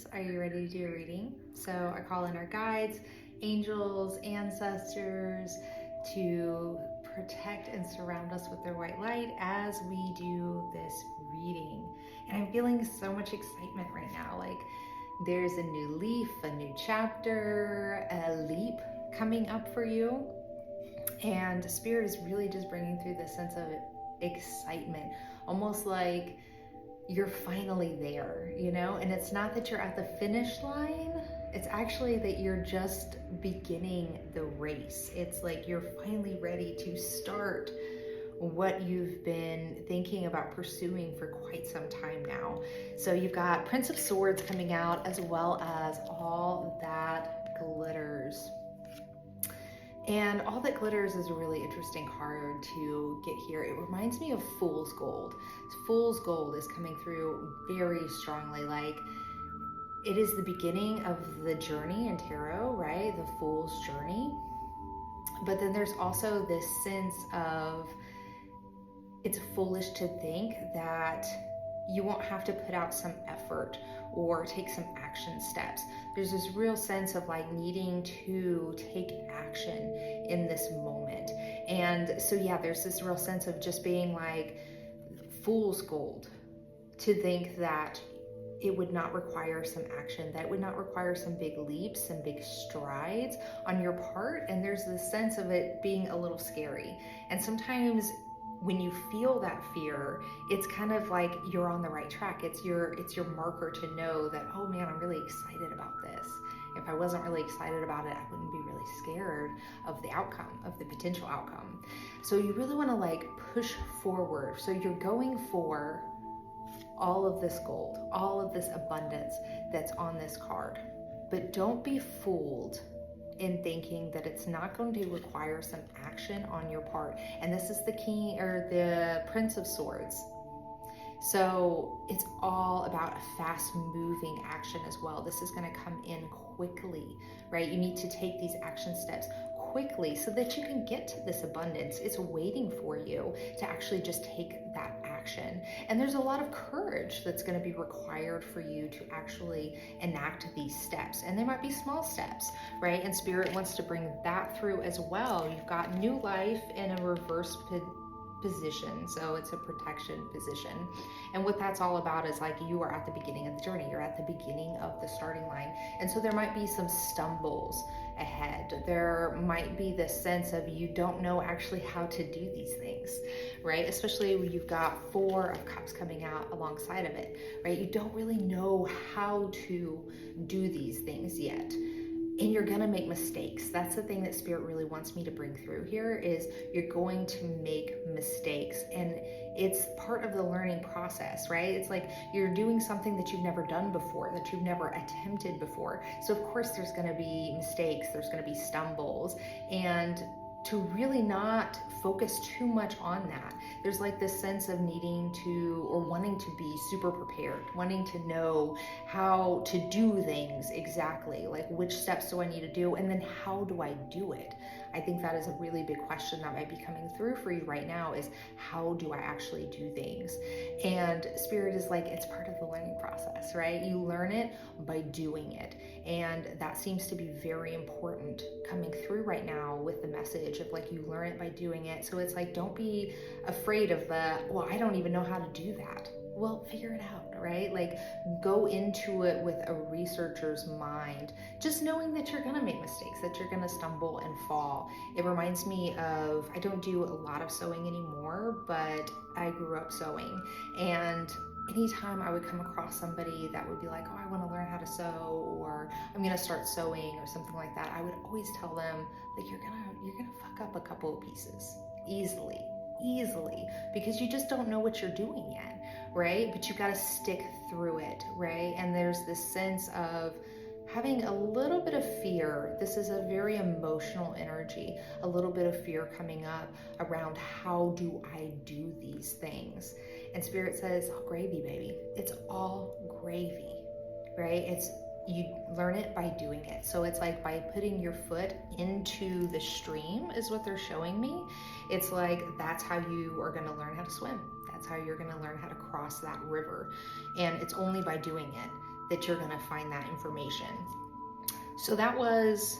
friends. Are you ready to do a reading? So I call in our guides, angels, ancestors to protect and surround us with their white light as we do this reading. And I'm feeling so much excitement right now. Like there's a new leaf, a new chapter, a leap coming up for you. And Spirit is really just bringing through this sense of excitement, almost like you're finally there, you know? And it's not that you're at the finish line, it's actually that you're just beginning the race. It's like you're finally ready to start what you've been thinking about pursuing for quite some time now. So you've got Prince of Swords coming out, as well as All That Glitters. And All That Glitters is a really interesting card to get here. It reminds me of Fool's Gold. Fool's Gold is coming through very strongly. Like, it is the beginning of the journey in tarot, right? The Fool's journey. But then there's also this sense of it's foolish to think that you won't have to put out some effort or take some action steps. There's this real sense of like needing to take action in this moment. And so yeah, there's this real sense of just being like fool's gold to think that it would not require some action, that it would not require some big leaps and big strides on your part. And there's this sense of it being a little scary. And sometimes when you feel that fear, it's kind of like you're on the right track. It's your marker to know that, oh man, I'm really excited about this. If I wasn't really excited about it, I wouldn't be really scared of the outcome, of the potential outcome. So you really want to like push forward. So you're going for all of this gold, all of this abundance that's on this card. But don't be fooled in thinking that it's not going to require some action on your part. And this is the king or the Prince of Swords. So it's all about a fast moving action as well. This is going to come in quickly, right? You need to take these action steps quickly so that you can get to this abundance. It's waiting for you to actually just take that action. And there's a lot of courage that's going to be required for you to actually enact these steps. And they might be small steps, right? And Spirit wants to bring that through as well. You've got new life in a reverse position, so it's a protection position. And what that's all about is like you are at the beginning of the journey, you're at the beginning of the starting line. And so there might be some stumbles ahead. There might be this sense of you don't know actually how to do these things, right? Especially when you've got Four of Cups coming out alongside of it, right? You don't really know how to do these things yet. And you're gonna make mistakes. That's the thing that Spirit really wants me to bring through here is you're going to make mistakes. And it's part of the learning process, right? It's like you're doing something that you've never done before, that you've never attempted before. So of course there's gonna be mistakes, there's gonna be stumbles, and to really not focus too much on that. There's like this sense of needing to or wanting to be super prepared, wanting to know how to do things exactly, like which steps do I need to do and then how do I do it? I think that is a really big question that might be coming through for you right now is how do I actually do things? And Spirit is like, it's part of the learning process, right? You learn it by doing it. And that seems to be very important coming through right now with the message of like, you learn it by doing it. So it's like, don't be afraid of the, well, I don't even know how to do that. Well, figure it out, right? Like go into it with a researcher's mind, just knowing that you're gonna make mistakes, that you're gonna stumble and fall. It reminds me of, I don't do a lot of sewing anymore, but I grew up sewing. And anytime I would come across somebody that would be like, oh, I want to learn how to sew, or I'm going to start sewing or something like that, I would always tell them like, you're going to fuck up a couple of pieces easily, because you just don't know what you're doing yet, right? But you got to stick through it, right? And there's this sense of having a little bit of fear. This is a very emotional energy, a little bit of fear coming up around how do I do these things? And Spirit says, oh, gravy, baby. It's all gravy, right? You learn it by doing it. So it's like by putting your foot into the stream is what they're showing me. It's like that's how you are going to learn how to swim. That's how you're going to learn how to cross that river. And it's only by doing it that you're going to find that information. So that was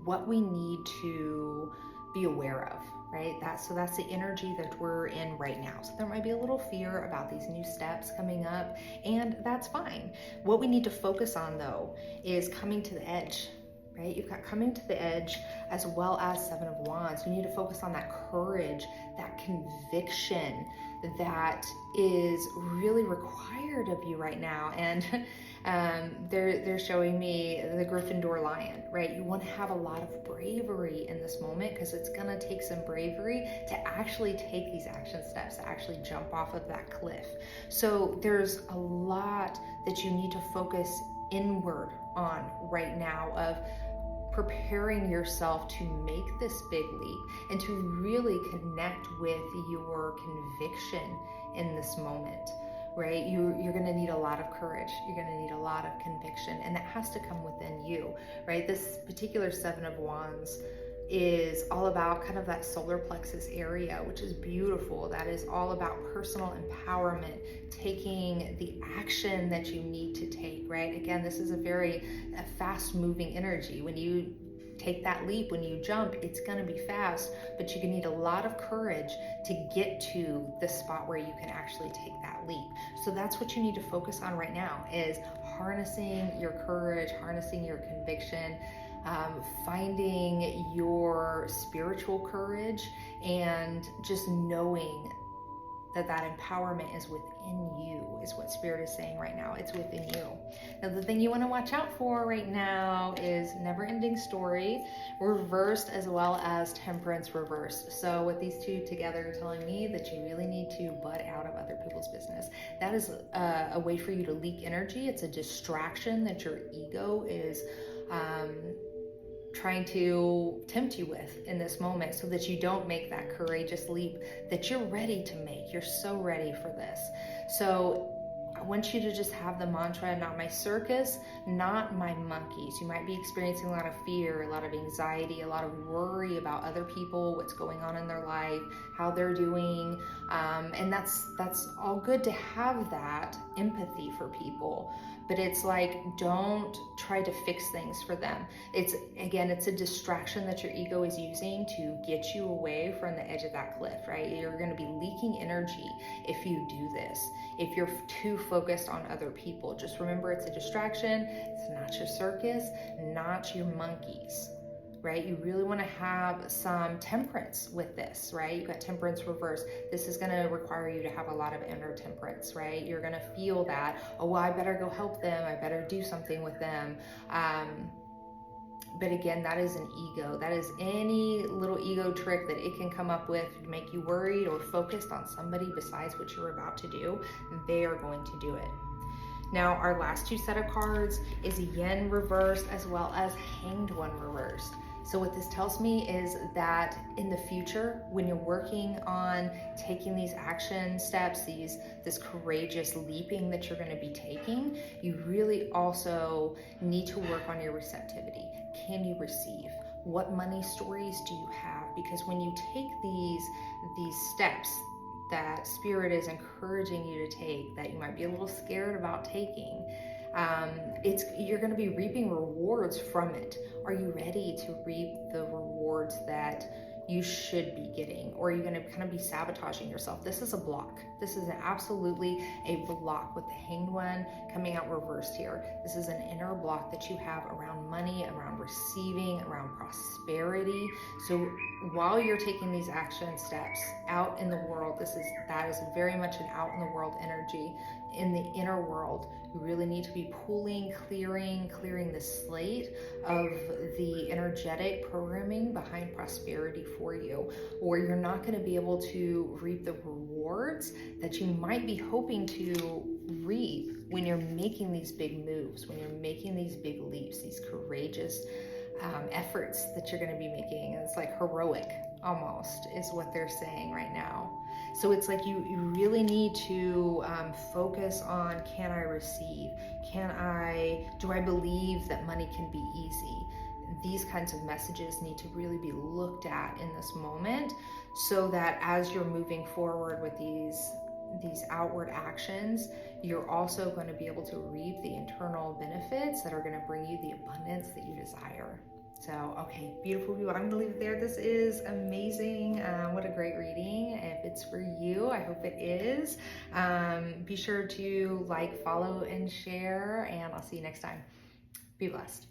what we need to be aware of, right? So that's the energy that we're in right now. So there might be a little fear about these new steps coming up, and that's fine. What we need to focus on though is coming to the edge, right? You've got coming to the edge as well as Seven of Wands. You need to focus on that courage, that conviction that is really required of you right now. And they're showing me the Gryffindor lion, right? You want to have a lot of bravery in this moment, because it's going to take some bravery to actually take these action steps, to actually jump off of that cliff. So there's a lot that you need to focus inward on right now, of preparing yourself to make this big leap and to really connect with your conviction in this moment, right? You're going to need a lot of courage. You're going to need a lot of conviction, and that has to come within you, right? This particular Seven of Wands is all about kind of that solar plexus area, which is beautiful. That is all about personal empowerment, taking the action that you need to take, right? Again, this is a fast moving energy. When you take that leap, when you jump, it's going to be fast, but you can need a lot of courage to get to the spot where you can actually take that leap. So that's what you need to focus on right now, is harnessing your courage, harnessing your conviction, finding your spiritual courage, and just knowing that empowerment is within you, is what Spirit is saying right now. It's within you. Now, the thing you want to watch out for right now is Never-Ending Story reversed, as well as Temperance reversed. So with these two together telling me that you really need to butt out of other people's business. That is a way for you to leak energy. It's a distraction that your ego is trying to tempt you with in this moment, so that you don't make that courageous leap that you're ready to make. You're so ready for this. So I want you to just have the mantra, not my circus, not my monkeys. You might be experiencing a lot of fear, a lot of anxiety, a lot of worry about other people, what's going on in their life, how they're doing. And that's all good to have that empathy for people. But it's like, don't try to fix things for them. It's a distraction that your ego is using to get you away from the edge of that cliff, right? You're going to be leaking energy if you do this. If you're too focused on other people, just remember it's a distraction. It's not your circus, not your monkeys, right? You really want to have some temperance with this, right? You've got Temperance reverse. This is going to require you to have a lot of inner temperance, right? You're going to feel that, oh, well, I better go help them. I better do something with them. But again, that is an ego. That is any little ego trick that it can come up with to make you worried or focused on somebody besides what you're about to do. They are going to do it. Now, our last two set of cards is Yen reversed, as well as Hanged One reversed. So what this tells me is that in the future, when you're working on taking these action steps, this courageous leaping that you're going to be taking, you really also need to work on your receptivity. Can you receive? What money stories do you have? Because when you take these steps that Spirit is encouraging you to take, that you might be a little scared about taking, you're going to be reaping rewards from it. Are you ready to reap the rewards that you should be getting? Or are you going to kind of be sabotaging yourself? This is a block. This is absolutely a block with the Hanged One coming out reversed here. This is an inner block that you have around money, around receiving, around prosperity. So while you're taking these action steps out in the world, that is very much an out in the world energy. In the inner world, you really need to be pulling, clearing the slate of the energetic programming behind prosperity for you, or you're not going to be able to reap the rewards that you might be hoping to reap when you're making these big moves, when you're making these big leaps, these courageous efforts that you're going to be making. It's like heroic almost is what they're saying right now. So it's like you really need to focus on, can I receive? Do I believe that money can be easy? These kinds of messages need to really be looked at in this moment, so that as you're moving forward with these these outward actions, you're also going to be able to reap the internal benefits that are going to bring you the abundance that you desire. So, okay, beautiful people. I'm going to leave it there. This is amazing. What a great reading. If it's for you, I hope it is. Be sure to like, follow, and share, and I'll see you next time. Be blessed.